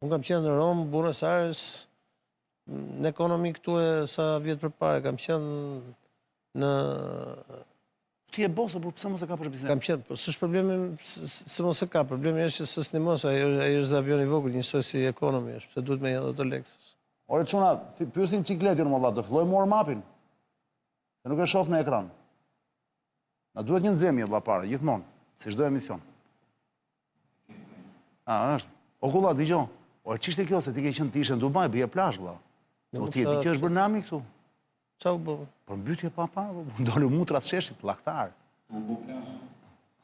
Unë kam qenë në Romë, Buenos Aires, në ekonomi këtu e sa vjetë përpare, kam qenë në... Ti e bosë, por pëse mos e ka për biznes? Kam qenë, po s'është problemi se mos e ka, problemi është që s'është një mos, ajo është avion i vogël, njësoj si ekonomi është, se duhet me jetë të Lexus. Ore, quna, pyesin cikletin në mëllat, të filloj warm upin, se nuk e shof në ekran. Na duhet një nxemje, vlla para, gjithmonë, si çdo emision. Është. O kulla, digjo, ore, ç'ishte kjo, se ti ke qenë të ishe në Dubai, bëje plazh, vlla. Po ti e di që është bërë nami këtu? Qa u bërë? Për mbytje pa parë, ndolë mutrat sheshit, llaktar.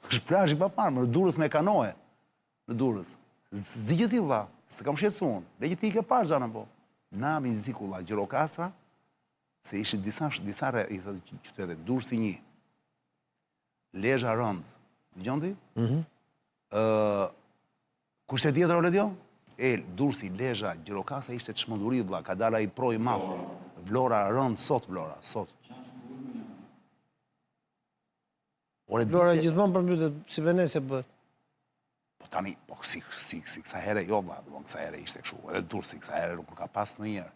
është plazh i pa parë, në Durrës me kanoe. Në Durrës. Zdi që ti, vlla, s'të kam shqetësu unë. Dhe që ti i ke parë, Xhana, po. Nami zikulla, Gjirokastra, se ishin disa i thëtë qytetet, Durrësi 1. Lezhë rënd. Dëgjon ti? Kushte tjetër, ole tjo? Durrësi, Lezhë, Gjirokastra ishte të shmënduri, vlla, ka dala i pro i madhë. Vlora rënd, sot Vlora, sot. Vlora gjithmonë përmbytet, si Venecia bëhet. Po tani, po si kësa here, jo vlla, kësa here ishte këshu, edhe Durrësi kësa here nuk ka pas në njerë.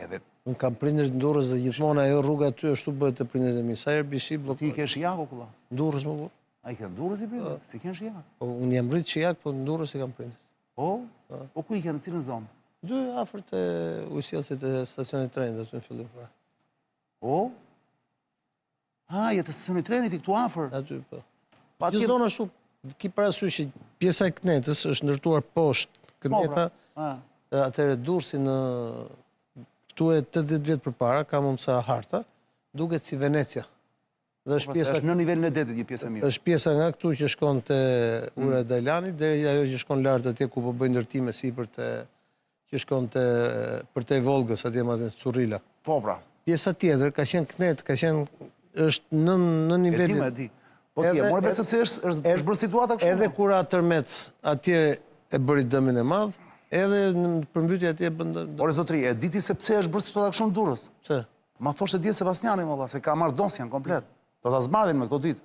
Edhe... Unë kam prindrit në Durrës dhe gjithmonë ajo rruga aty ashtu bëhet të prindrit e mi. Sa herë bishi blokoj. Ti i ke Shijak o kulla? Në Durrës më burë. A i ke në Durrës i prindrit? Si ke në Shijak? Unë jam rritë Shijak, po në Durrës i kam prindrit. Po ku i ke në cilën zonë? Dy afër të ujësjellësit e stacionit trenit aty në fillim fare. Jetë stacionit trenit i këtu afër? Aty, po. Gjithë zonë ashtu, ki parasysh që pjesa e Knetës është ndërtuar poshtë Kneta, atëre Durrësi në këtu e 80 vjetë përpara, ka më mësa harta, duket si Venecia. Dhe është në nivelin e detit një pjesë e mirë. Është pjesa nga këtu që shkon të ura e Dajlanit, deri ajo që shkon lartë atje ku po bëjnë ndërtime sipër të që shkon për të Volgës, atje më të Currila. Po, pra. Pjesa tjetër, ka qenë Knet, ka qenë, është në nivelin... E di. Po ti, more për sepse është bërë situata kështu. Edhe kur atërmet atje e bëri dëmin e madh, edhe në përmbytje atje e bëndë... Ore, zotri, e diti se pse është bërë situata kështu në Durrës? Pse? Ma thoshte dje Sebastiani, më dha, se ka marrë dosjen komplet. Do ta zbardhin me këto ditë.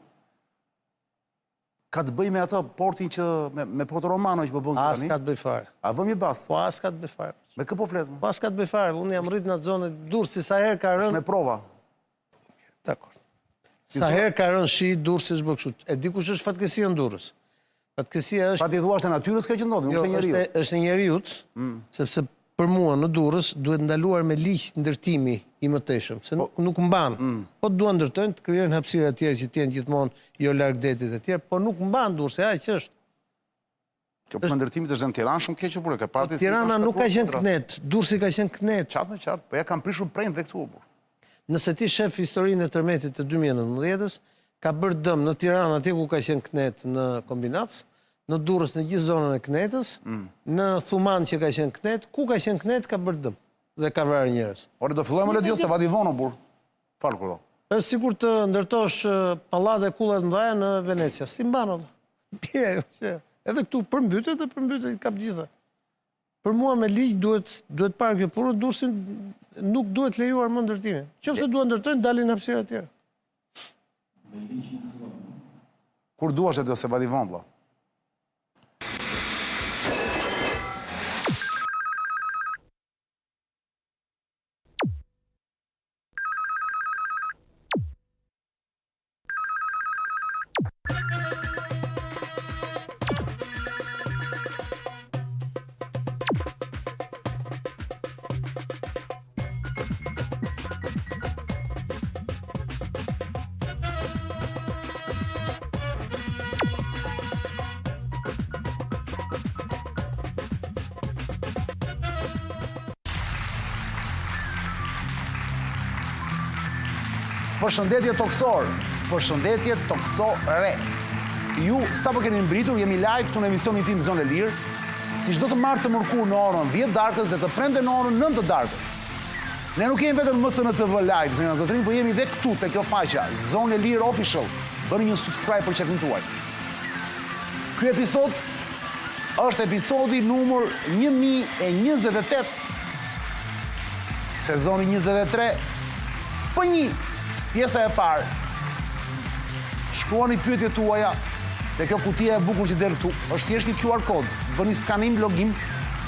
Ka të bëj me ato portin që me Porto Romano që po bën tani. As ka të bëj fare. A vëm i bast? Po as ka të bëj fare. Me kë po flet? Po as ka të bëj fare. Unë jam rrit në atë zonë Durrësi sa herë ka rënë. Me prova. Dakor. Sa herë ka rënë shi Durrësi është bërë kështu. E di kush është fatkesia në Durrës. Fatkesia është... Pa ti thua është e natyrës ka që ndodhi, nuk është e njeriut. Është e njeriut, sepse për mua në Durrës duhet ndaluar me ligj ndërtimi i mëtejshëm, se nuk mban. Po duan ndërtojnë të krijojnë hapësira të tjera që të jenë gjithmonë jo larg detit e tjerë, po nuk mban Durrësi, aq është. Kjo për ndërtimit është në Tiranë shumë keq por ka parti. Tirana nuk ka qenë Knet, Durrësi ka qenë Knet. Qartë, po ja kanë prishur prejnë dhe këtu. Nëse ti shef historinë e tërmetit të 2019-s, ka bërë dëm në Tiranë atje ku ka qenë Knet në kombinat, në Durrës në gjithë zonën e Knetës, në Thuman që ka qenë Knet, ku ka qenë Knet ka bërë dëm dhe ka vrarë njerëz. Ore do fillojmë le dio se vati vono burr. Fal kurdo. Është sikur të ndërtosh pallate kulla të mëdha në Venecia, s'ti mban atë. Edhe këtu përmbytet dhe përmbytet kap gjitha. Për mua me ligj duhet parë kjo punë, Durrësin nuk duhet lejuar më ndërtimi. Qoftë duan ndërtojnë dalin hapësira të tjera. Kur duash atë se vati vonë vlla. Përshëndetje toksore. Ju, sa po keni mbritur, jemi live këtu në emisionin tim Zonë e Lirë, si çdo të martë të mërkur në orën 10 darkës dhe të premte në orën 9 darkës. Ne nuk jemi vetëm MCN TV live, zëna zotrin, po jemi dhe këtu te kjo faqja, Zonë e Lirë Official. Bëni një subscribe për çekin tuaj. Ky episod është episodi numër 1028, sezoni 23, për një pjesa e parë. Shkruani pyetjet tuaja te kjo kutija e bukur që del këtu. Është thjesht një QR kod. Bëni skanim, login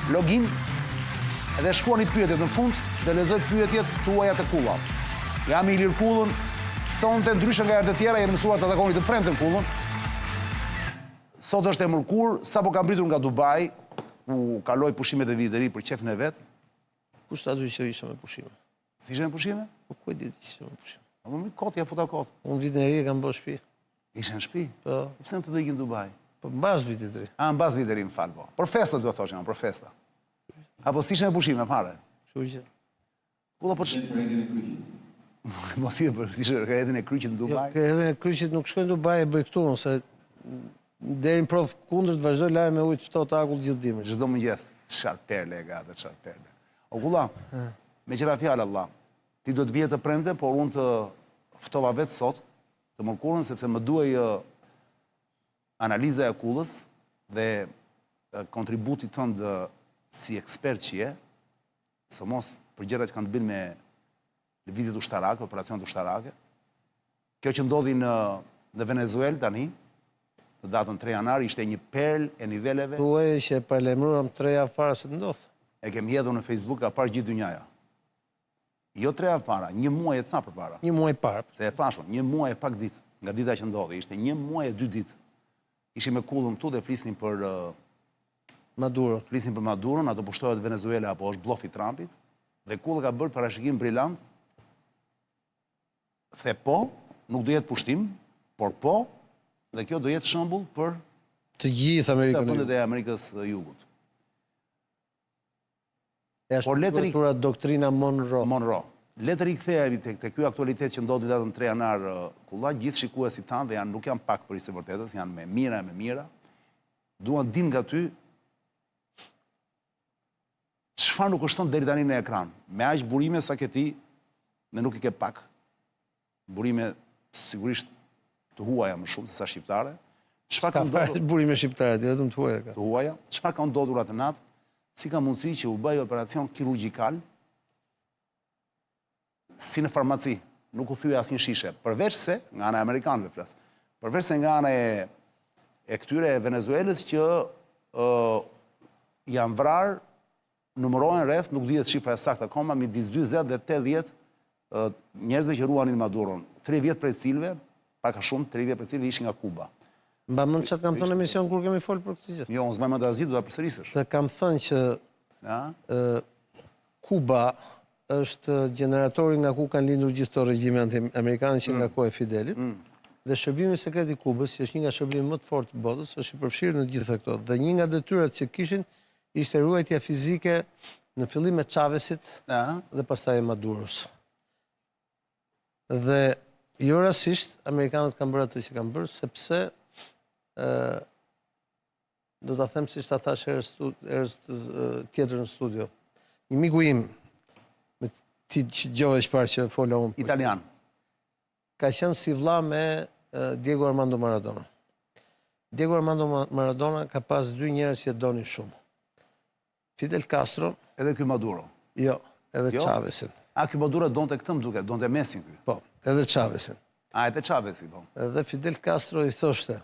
login edhe shkruani pyetjet në fund dhe lexoj pyetjet tuaja të Kulla. Jam i lirë Kullën, sonte ndryshe nga herët e tjera jemi mësuar të takoni të premten Kullën. Sot është e mërkur, sapo ka mbritur nga Dubai, ku kaloi pushimet e vitit të ri për qefin e vet. Kush ta që isha me pushime? Si ishe në pushime? Po ku e ditë isha me pushime? Po më kot, ja futa kot. Unë vitin e ri e kam bërë shtëpi. Ishe në shtëpi? Po. Pse në të dojkin në Dubai? Po mbas vitit të ri. A, mbas vitit të ri, më fal, po. Për festa do të thosh, për festa. Apo si ishe në pushime, fare? Kështu që. Kulla po Mos i për si ishe redhin e kryqit në Dubai? Jo, redhin e kryqit nuk shkoj në Dubai e bëj këtu, nëse deri në provë kundër të vazhdoj lajë me ujtë ftohtë akull gjithë dimër. Çdo mëngjes. Çfarë perle e gata, çfarë perle. O Kulla, me qëra fjalë Allah, ti do të vije të premte, por unë të ftova vetë sot të mërkurën, sepse më duhej analiza e Kullës dhe kontributi tënd si ekspert që je, së mos për gjëra që kanë të bëjnë me lëvizjet ushtarake, operacionet ushtarake. Kjo që ndodhi në Venezuelë tani, në datën 3 janar, ishte një perl e niveleve. Thuaj që e paralajmëruam 3 javë para se të ndodhë. E kemi hedhur në Facebook, ka parë gjithë dynjaja. Jo 3 javë para, 1 muaj e ca përpara. 1 muaj parë. Se e pashun, 1 muaj e pak ditë, nga dita që ndodhi, ishte 1 muaj e 2 ditë. Ishim me Kullën këtu dhe flisnin për Maduro. Flisnin për Maduron, ato pushtohet Venezuela apo është blofi Trumpit, dhe Kulla ka bërë parashikim brillant. The po, nuk do jetë pushtim, por po, dhe kjo do jetë shembull për të gjithë Amerikën e vendet e Amerikës së Jugut. Por letëri doktrina Monroe. Letëri kthehemi te ky aktualitet që ndodhi datën 3 janar Kulla, gjithë shikuesit tanë dhe nuk janë pak për së vërtetës, janë me mira. Duan dim nga ty çfarë nuk kushton deri tani në ekran. Me aq burime sa ke ti, ne nuk i ke pak. Burime sigurisht të huaja më shumë se sa shqiptare. Çfarë ka ndodhur? Burime shqiptare, vetëm të huaja ka. Të huaja. Çfarë ka ndodhur atë natë? Si ka mundësi që u bëj operacion kirurgjikal si në farmaci, nuk u thye asnjë shishe, përveç se nga ana e amerikanëve flas. Përveç se nga ana e këtyre Venezuelës që janë vrarë, numërohen rreth, nuk dihet shifra e saktë akoma, midis 40 dhe 80 njerëzve që ruanin Maduron. 30 prej cilëve, pak a shumë, 30 prej cilëve ishin nga Kuba. Mba mend çfarë kam thënë në emision kur kemi folur për këtë gjë? Jo, unë s'maj më të azit, do ta përsërisësh. Të kam thënë që Kuba është generatori nga ku kanë lindur gjithë të regjime anti-amerikanë që nga kohë e Fidelit, dhe shërbimi sekret i Kubës, që është një nga shërbimi më të fortë të botës, është i përfshirë në gjithë këto. Dhe një nga detyrat që kishin ishte ruajtja fizike në fillim me Chavezit dhe pastaj e Maduros. Dhe jo rastisht amerikanët kanë bërë atë që kanë bërë, sepse do ta them siç ta thash herës tjetër në studio. Një miku im, me ti gjove çfarë që fola unë. Italian. Ka qenë si vlla me Diego Armando Maradona. Diego Armando Maradona ka pas 2 njerëz që donin shumë. Fidel Castro. Edhe ky Maduro. Jo, edhe Chavezin. A, ky Maduro donte këtë më duket, donte Messin ky. Po, edhe Chavezin. A, edhe Chavezi, po. Edhe Fidel Castro i thoshte.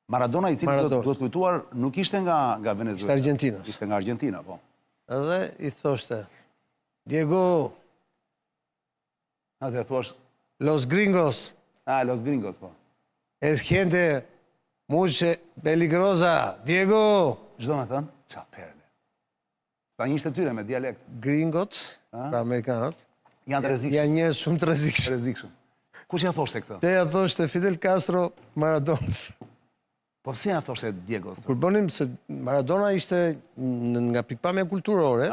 Maradona i cili duhet kujtuar nuk ishte nga Venezuela. Ishte Argentinas. Ishte nga Argentina, po. Edhe i thoshte, Diego. A, të thuash. Los gringos. A, Los gringos, po. Es gente mucho peligrosa. Diego. Çdo me thënë? Qa perle. Spanjisht e tyre me dialekt. Gringot, pra amerikanët, janë të rrezikshëm. Janë njerëz shumë të rrezikshëm. Rrezikshëm. Kush ja thoshte këtë? Te ja thoshte Fidel Castro Maradonës. Po pse ja thoshte Diego? Kur bënim se Maradona ishte nga pikpamja kulturore,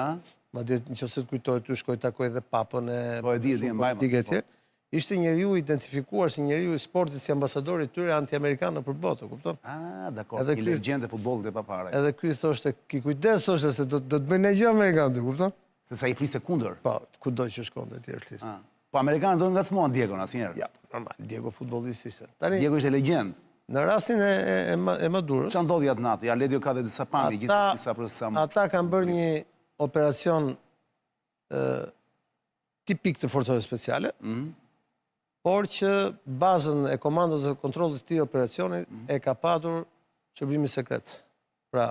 madje nëse të kujtohet ty shkoi takoi edhe papën e politikë etj. Ishte njeriu identifikuar si njeriu i sportit, si ambasadori i tyre anti-amerikanë nëpër botë, kupton? Ah, dakor. I legjendë e futbollit e papare. Edhe ky thoshte, ki kujdes thoshte se do të bëjnë gjë amerikanë, kupton? Se sa i fliste kundër. Po, kudo që shkonte etj fliste. Po amerikanët do ngacmohen Diegon asnjëherë. Ja, normal, Diego futbollist ishte. Diego ishte legjend. Në rastin e Maduros. Çfarë ndodhi atë natë? Ja Ledio ka dhe disa pamje, gjithë disa procesa. Ata kanë bërë një operacion tipik të forcave speciale. Por që bazën e komandës dhe kontrollit të këtij operacioni e ka patur shërbimi sekret. Pra,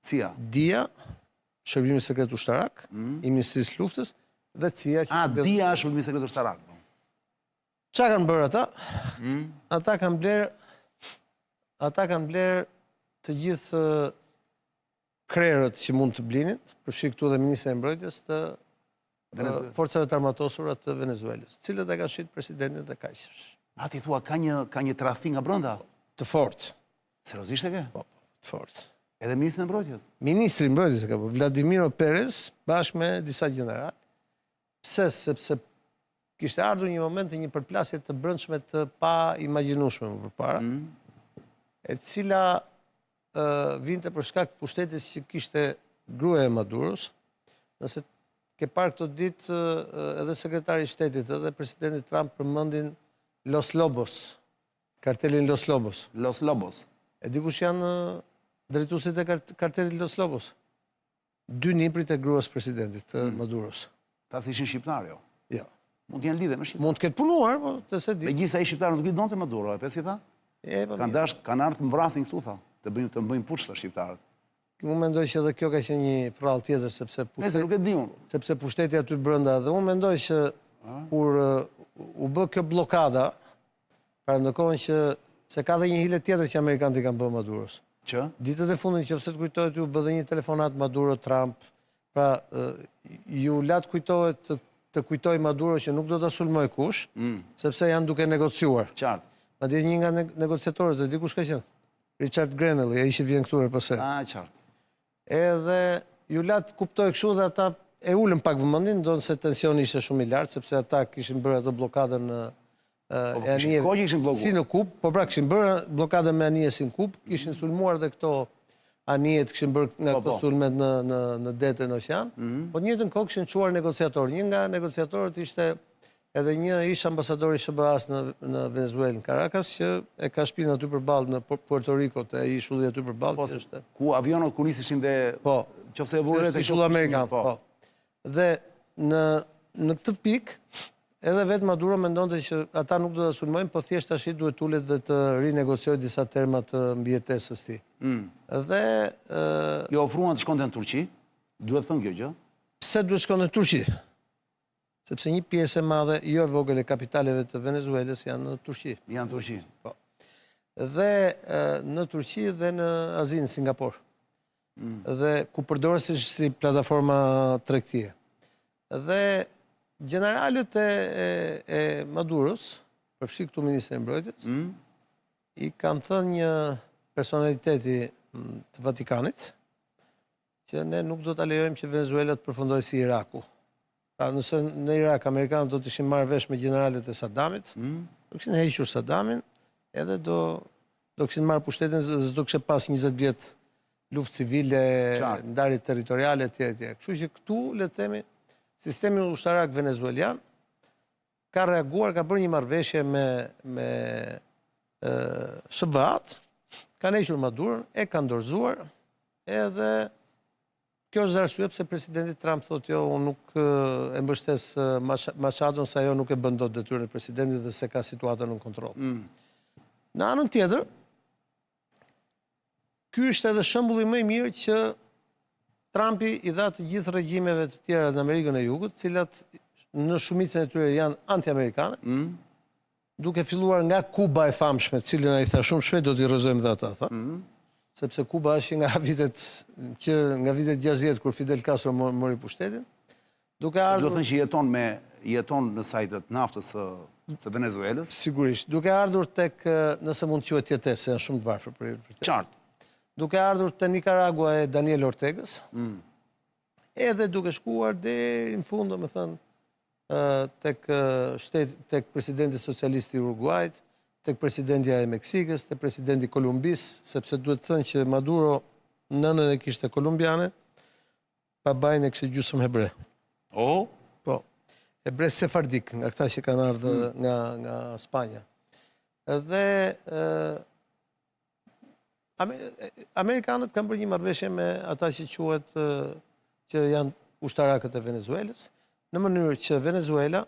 CIA. DIA, Shërbimi Sekret Ushtarak, i Ministrisë Luftës, dhe CIA që... DIA është Shërbimi Sekret Ushtarak. Qa kanë bërë ata? Ata kanë blerë të gjithë krerët që mund të blinin, përfshi këtu dhe Ministri e Mbrojtjes të forcave të armatosura të Venezuelës, cilët e kanë shit presidentin dhe kaqësh. Ti thua, ka një trafi nga brenda? Të fort. Seriozisht e ke? Po, të fort. Edhe Ministri e Mbrojtjes? Ministri i Mbrojtjes e ka po, Vladimiro Perez, bashkë me disa general. Pse? Sepse kishte ardhur një moment të një përplasje të brendshme të pa imagjinueshme më përpara, e cila vinte për shkak të pushtetit që kishte gruaja e Maduros, nëse ke parë këto ditë edhe sekretari i shtetit, edhe presidenti Trump përmendin Los Lobos, kartelin Los Lobos. Los Lobos. E di kush janë drejtuesit e kartelit Los Lobos? 2 niprit e gruas presidentit të Maduros. Ta si ishin shqiptar, jo? Jo. Mund t'jenë lidhe me shqiptar. Mund t'ketë punuar, po të se di. Me gjitha i shqiptarë nuk i donte Maduro, e pesi tha? Kanë ardhur të mvrasin këtu, tha. Të bëjmë pushtë shqiptarët. Unë mendoj që edhe kjo ka qenë një prallë tjetër, sepse pushteti aty brenda, dhe unë mendoj që kur u bë kjo blokada, pra ndërkohën që se ka dhe një hile tjetër që Amerikanët i kanë bërë Maduros. Që? Ditët e fundit që të kujtohet ju bë dhe një telefonat Maduro-Trump, pra ju latë kujtohet të kujtoj Maduro që nuk do të sulmoj kush, sepse janë duke negociuar. Qartë. Ma dhe një nga negociatorët, dhe di kush ka qenë? Richard Grenell, e ishi vjen këtu e përse. Qartë. Edhe ju latë kuptoj këshu dhe ata e ullën pak vëmëndin, do nëse tensioni ishte shumë i lartë, sepse ata kishin bërë atë blokadën e anije si në Kub, po pra kishin bërë blokadën me anije si në Kub, kishin sulmuar dhe këto anijet kishin bërë nga këto sulmet në detë në ocean, po njëtën kohë kishin quar negociator. Një nga negociatorët ishte edhe një ish ambasador i SBA-s në Venezuelë, në Caracas, që e ka shpinë aty përballë në Puerto Rico, të e ishulli aty përballë. Ku avionët kur nisishin dhe... Po, qofse e vurët e ishulli Amerikan, po. Dhe në këtë pikë, edhe vetë Maduro mendonte që ata nuk do të sulmojnë, po thjesht tash duhet ullet dhe të rinegociojë disa terma të mbijetesës tij. Dhe jo ofruan të shkonte në Turqi, duhet thënë kjo gjë. Pse duhet shkonte në Turqi? Sepse një pjesë e madhe, jo e vogël e kapitaleve të Venezuelës janë në Turqi. Janë në Turqi. Po. Dhe në Turqi dhe në Azinë, Singapur. Dhe ku përdoresin si plataforma tregtie. Dhe generalët e Maduros, përfshi këtu Ministri e Mbrojtjes, i kanë thënë një personaliteti të Vatikanit, që ne nuk do të lejojmë që Venezuela të përfundojë si Iraku. Pra nëse në Irak, Amerikanët do të ishin marrë vesh me generalet e Saddamit, do kishin hequr Saddamin, edhe do kishin marrë pushtetin, dhe do kishe pas 20 vjet luftë civile, ndarje territoriale, etj. Kështu që këtu, le të themi, sistemi ushtarak venezuelian ka reaguar, ka bërë një marrëveshje me SBA-t, kanë hequr Maduron, e kanë dorëzuar, edhe kjo është arsye pse presidenti Trump thotë jo, unë nuk e mbështes Machadon se ajo nuk e bën dot detyrën e presidentit dhe se ka situatën në kontroll. Në anën tjetër, ky është edhe shembulli më i mirë që Trumpi i dha të gjithë regjimeve të tjera në Amerikën e Jugut, cilat në shumicën e tyre janë anti-amerikane, duke filluar nga Kuba e famshme, cilën ai tha shumë shpejt do t'i rrëzojmë dhe ata, tha. Sepse Kuba është nga vitet 60 kur Fidel Castro mori pushtetin, duke ardhur... Do thënë që jeton në sajtet naftës së Venezuelës? Sigurisht, duke ardhur tek, nëse mund të quhet jetesë, janë shumë të varfër për jetesë. Qartë. Duke ardhur te Nicaragua e Daniel Ortegës, edhe duke shkuar deri në fund, domethënë, tek presidenti socialist i Uruguayt, tek presidentja e Meksikës, tek presidenti Kolumbis, sepse duhet të thënë që Maduro nënën e kishte kolumbiane, babajnë e kishte gjysmë hebre. Po, hebre sefardik, nga këta që kanë ardhur nga Spanja. Dhe Amerikanët kanë bërë një marrëveshje me ata që quhet që janë ushtarakët e Venezuelës, në mënyrë që Venezuela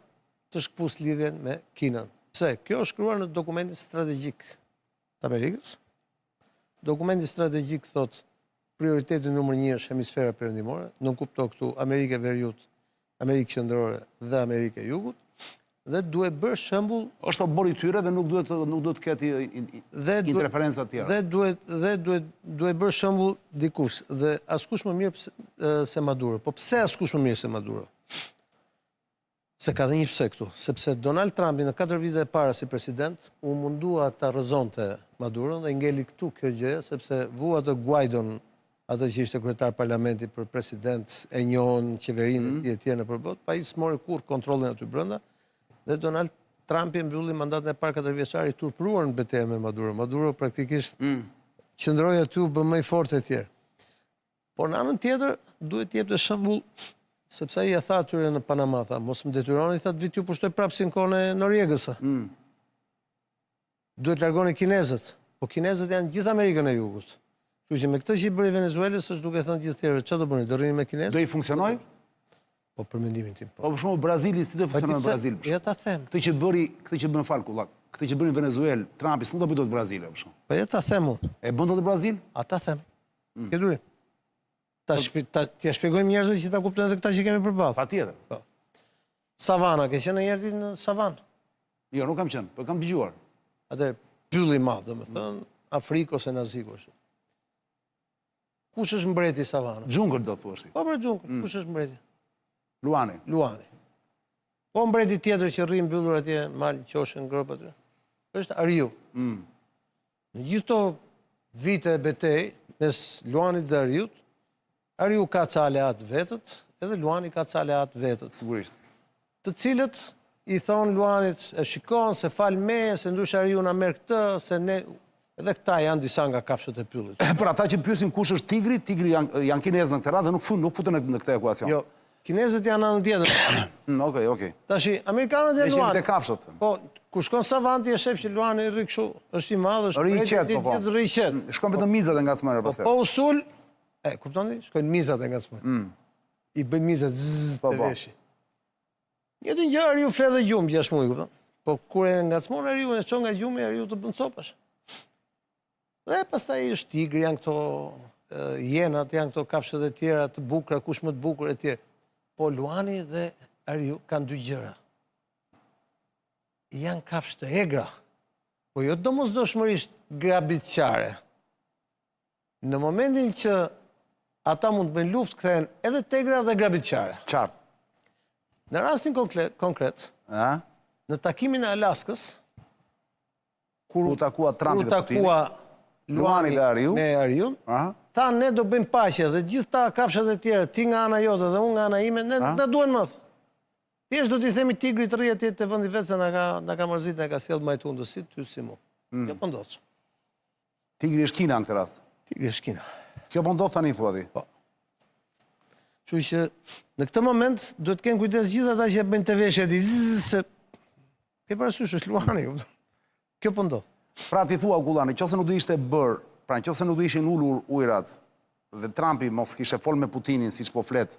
të shkëpus lidhjen me Kinën. Pse? Kjo është shkruar në dokumentin strategjik të Amerikës. Dokumenti strategjik thot prioriteti numër 1 është hemisfera perëndimore, nuk kupto këtu Amerikë e Veriut, Amerikë Qendrore dhe Amerikë e Jugut, dhe duhet bërë shembull. Është obor i tyre dhe nuk duhet të ketë interferenca të tjera. Dhe duhet bërë shembull dikush, dhe askush më mirë se Maduro. Po pse askush më mirë se Maduro? Se ka dhe një pse këtu, sepse Donald Trumpi në 4 vite e para si president, u mundua ta rrëzonte Maduro dhe ngeli këtu kjo gjë, sepse vua të Guaidon, atë që ishte kryetar parlamenti për president, e njohën qeverinë e tjerë në përbot, pa i s'mori kur kontrollin aty brenda, dhe Donald Trumpi mbylli mandatin e parë 4 vjeçar i turpruar në betejë me Maduro. Maduro praktikisht qëndroi aty, u bë më i fortë e tjerë. Por në anën tjetër duhet të jepte shembull. Sepse ai e tha atyre në Panama, tha, mos më detyroni, tha, të vit ju pushtoj prapë si në kohën e Noriegës. Duhet largoni kinezët, po kinezët janë gjithë Amerikën e Jugut. Kështu që me këtë që i bëri Venezuelës është duke thënë gjithë tjerë, çfarë do bëni, do rrini me kinezët? Do i funksionoj? Po për mendimin tim, po. Po për shembull Brazili, si do funksionojë në Brazil? Ja ta them. Këtë që bën Falkullak, këtë që bën në Venezuelë, Trumpi s'mund ta bëjë dot Brazili për shembull. Po ja ta them unë. E bën dot Brazil? A ta them. Ke durim. T'ja shpjegojmë njerëzve që ta kuptojnë edhe këta që kemi përballë. Patjetër. Po. Savana, ke qenë ndonjëherë në savanë? Jo, nuk kam qenë, po kam dëgjuar. Atëherë pylli i madh, domethënë, Afrikë ose në Azi ashtu. Kush është mbreti i savanës? Xhungël do thuash ti. Po për xhungël, kush është mbreti? Luani. Luani. Po mbreti tjetër që rri mbyllur atje, mal qoshin grop aty. Është Ariu. Në gjithë to vite e betejë mes Luanit dhe Ariut, Ariu ka ca aleat vetët, edhe Luani ka ca aleat vetët. Sigurisht. Të cilët i thonë Luanit, e shikon, se fal me, se ndush Ariu na merr këtë, se ne... Edhe këta janë disa nga kafshët e pyllit. Për ata që pyesin kush është tigri, tigri janë kinezë në këtë rast dhe nuk futen në këtë ekuacion. Jo, kinezët janë anën tjetër. Okej. Tashi, amerikanët janë Luani. Dhe kafshët. Po, kur shkon savanti e shef që Luani rri kështu, është i madh, është rri i qetë, po. Rri i qetë. Shkon vetëm mizat e ngacmojnë pas. Po usul, kuptoni? Shkojnë mizat e ngacmojnë. I bëjnë mizat zzz të veshi. Njëtin gjë Ariu flet dhe gjumë 6 muaj, kupton? Po kur e ngacmon Ariu, e çon nga gjumi, Ariu të bën copash. Dhe pastaj është tigri, janë këto jenat, janë këto kafshët e tjera të bukura, kush më të bukur e tjerë. Po Luani dhe Ariu kanë dy gjëra. Janë kafshë të egra, po jo domosdoshmërisht grabitqare. Në momentin që ata mund të bëjnë luftë, kthehen edhe të egra dhe grabitqare. Qartë. Në rastin konkret, në takimin e Alaskës, kur u takua Trumpi dhe Putini, Luani me Ariun, tha ne do bëjmë paqe dhe gjithë ta kafshët e tjera, ti nga ana jote dhe unë nga ana ime, ne na duhen më. Thjesht do t'i themi tigrit të rri atje te vendi vet se na ka mërzit, na ka sjellë majtundësit, ty si mu. Kjo po ndodh. Tigri është Kina në këtë rast. Tigri është Kina. Kjo po ndodh tani thua ti. Po. Kështu që në këtë moment duhet të kenë kujdes gjithë ata që bëjnë të veshje ti se ke parasysh është Luani. Kjo po ndodh. Pra ti thua Gullani, nëse nuk do ishte bërë, pra nëse nuk do ishin ulur ujrat dhe Trumpi mos kishte fol me Putinin siç po flet.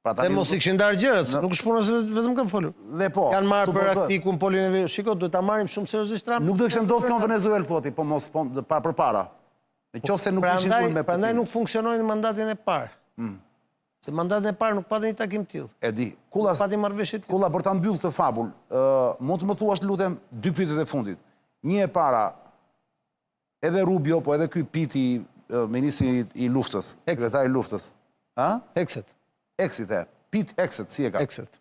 Dhe mos i kishin ndarë gjërat, nuk është puna se vetëm kanë folur. Dhe po. Janë marrë për praktikun polin e vetë. Shiko, duhet ta marrim shumë seriozisht Trumpin. Nuk do kishte ndodhur kjo në Venezuelë thoti, po mos përpara. Nëse nuk ishin ulur me Putinin. Prandaj nuk funksionoi në mandatin e parë. Se mandatin e parë nuk pati një takim tillë. E di. Kulla për ta mbyllë këtë fabull, mund të më thuash lutem dy pyetjet e fundit. Një e para, edhe Rubio, po edhe ky Piti, ministri i luftës, sekretari i luftës. Exit. Exit e. Pit Exit, si e ka? Exit.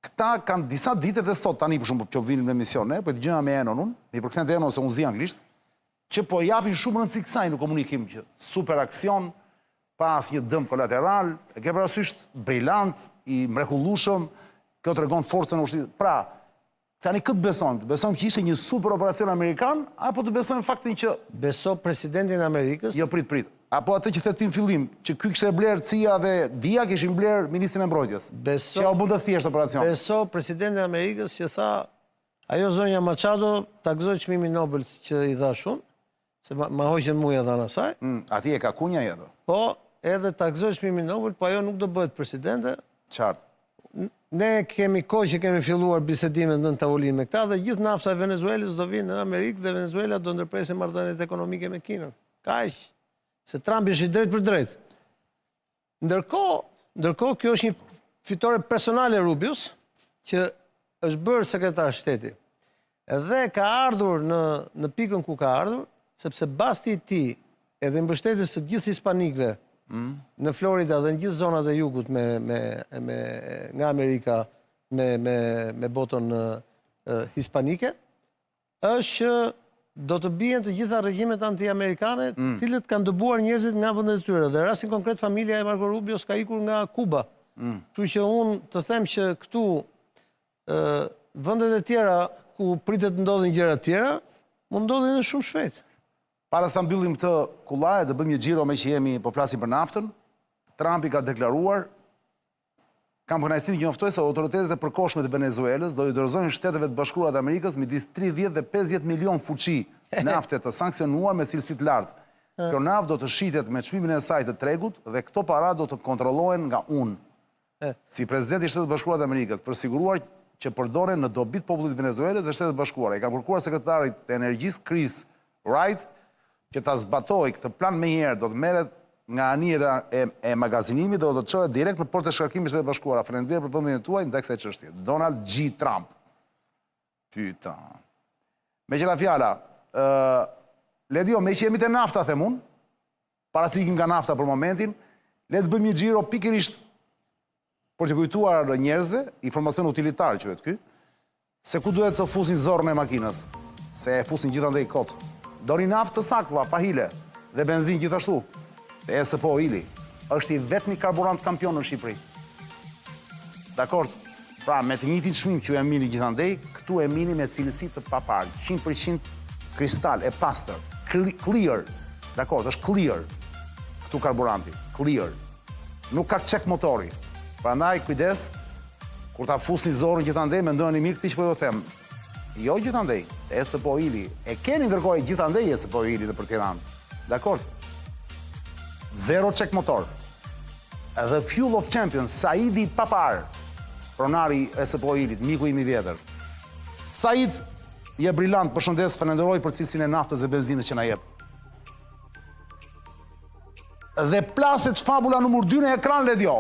Këta kanë disa dite dhe sot tani për shumë që vinin në emisione, po të gjëna me Enon, mi përkëthen të Enon se unë zi anglisht, që po japin shumë rëndësi kësaj në komunikim që super aksion, pas një dëm kolateral, e ke parasysht brillant, i mrekullueshëm, kjo të regon forcën e ushtritë. Pra, tani këtë besojmë që ishte një super operacion amerikan, apo të besojmë faktin që... Beso presidentin Amerikës... Jo, prit. Apo atë që thetin fillim, që ky kishte bler CIA dhe Dia kishin bler ministrin e mbrojtjes. Që u bë të thjesht operacion. Beso presidentin Amerikës që tha, ajo zonja Machado ta gëzoi çmimin Nobel që i dha shumë, se ma hoqën muja dhanë asaj. Ati e ka kunja jetë. Po, edhe ta gëzoi çmimin Nobel, po ajo nuk do bëhet presidente. Qartë. Ne kemi kohë që kemi filluar bisedimet në tavolinë me këta dhe gjithë nafta e Venezuelës do vinë në Amerikë dhe Venezuela do ndërpresë marrëdhëniet ekonomike me Kinën. Kaq. se Trump është i drejt për drejt. Ndërkohë, kjo është një fitore personale Rubios, që është bërë sekretar shteti. Edhe ka ardhur në pikën ku ka ardhur, sepse basti i tij edhe mbështetjes së gjithë hispanikëve në Florida dhe në gjithë zonat e jugut nga Amerika me botën hispanike, është që do të bien të gjitha regjimet anti-amerikane, cilët kanë dëbuar njerëzit nga vendet e tyre. Dhe rastin konkret, familja e Marco Rubios ka ikur nga Kuba. Kështu që unë të them që këtu vendet e tjera ku pritet të ndodhin gjëra të tjera, mund ndodhin edhe shumë shpejt. Para sa mbyllim këtë kullaj dhe bëjmë një xhiro me që jemi po flasim për naftën, Trumpi ka deklaruar, kam kënaqësinë që njoftoj se autoritetet e përkohshme të Venezuelës do i dorëzojnë Shteteve të Bashkuara të Amerikës midis 30 dhe 50 milion fuqi nafte të sanksionuar me cilësi të lartë. Kjo naftë do të shitet me çmimin e saj të tregut dhe këto para do të kontrollohen nga unë. Si presidenti i Shtetit Bashkuar të Amerikës, për siguruar që përdoren në dobit popullit të Venezuelës dhe Shtetit Bashkuar. I kam kërkuar sekretarit të energjisë Chris Wright që ta zbatoj këtë plan me njëherë, do të merret nga anijet e magazinimit, do të çohet direkt në portë të shkarkimit të Shtetit Bashkuar. Faleminderit për vendin tuaj ndaj kësaj çështje. Donald G. Trump. Pyta. Me qëra fjala, Ledio, me që jemi të nafta, them unë, para se ikim nga nafta për momentin, le të bëjmë një xhiro pikërisht për të kujtuar njerëzve, informacion utilitar që vetë ky, se ku duhet të fusin zorrën e makinës, se e fusin gjithandej kot. Doni naftë të saklla, pa hile, dhe benzin gjithashtu. Dhe SPO Ili është i vetmi karburant kampion në Shqipëri. Dakord? Pra, me të njëjtin çmim që e mini gjithandej, këtu e mini me cilësi të paparë, 100% kristal, e pastër, clear. Dakord, është clear. Këtu karburanti, clear. Nuk ka çek motori. Prandaj, kujdes, kur ta fusni zorën gjithandej, mendojeni mirë këti që po ju them. Jo gjithandej, SPO Ili. E keni ndërkohë gjithandej SPO Ili në për Tiranë. Dakord? Zero check motor. Edhe Fuel of Champions, Saidi Papar, pronari SPO Ilit, miku im i vjetër. Said, je brillant, përshëndes, falenderoj për cilësinë e naftës dhe benzinës që na jep. Dhe plaset fabula numër 2 në ekran, Ledio.